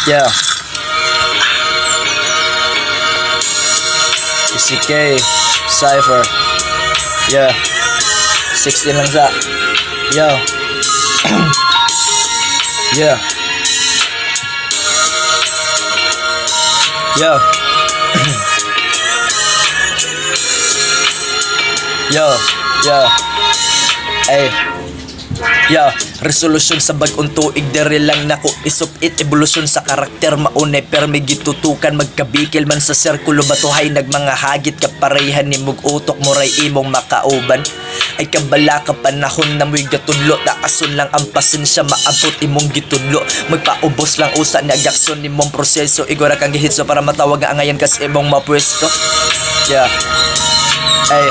Yeah. ECK Cypher. Yeah. 16 lang sa. Yo. Yeah. Yo. Yo. Yo. Ay. Yo, resolusyon sa bag-ong tuig dere lang nako isupit evolusyon sa karakter maunay permi gitutukan magkabikil man sa sirkulo batuhay nagmanga hagit kaparehan ni mug utok moray imong makauban ay kabala ka panahon na mo'y gatudlo taason lang ang pasensya maabot imong gitudlo magpaubos lang usa ni agsyon nimong proseso igora kang gihitso para matawag nga ngayon kas imong mapwesto. Yeah. Ay.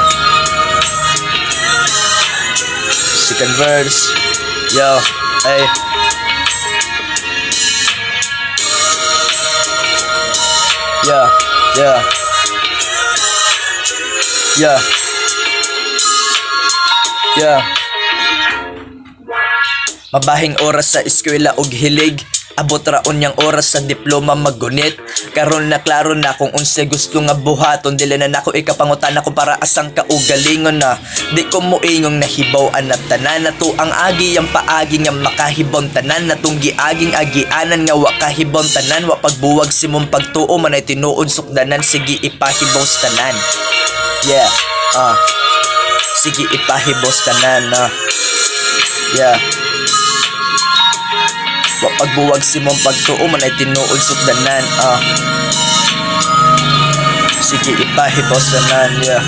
Second verse. Yo, hey. Yeah, yeah. Yeah. Yeah. Mabahing oras sa eskwela og hilig. Abot raon yang oras sa diploma maggunit. Karon na klaro na kung unse gusto nga buhaton. Dili na nako ikapangutan ako para asang kaugalingon na. Di ko moingong nahibaw na tanan na to ang agi yang paagi nga makahibon tanan na tong giaging agianan nga wa kahibon tanan wa pagbuwag si mong pagtuo man ay tinuod sukdanan sige ipahibaw sa tanan. Yeah. Sige ipahibaw sa tanan na. Yeah. Wa pagbuwag si mong pagtuo man ay tinuod sukdanan. Sige ipahibaw sa tanan. Yeah.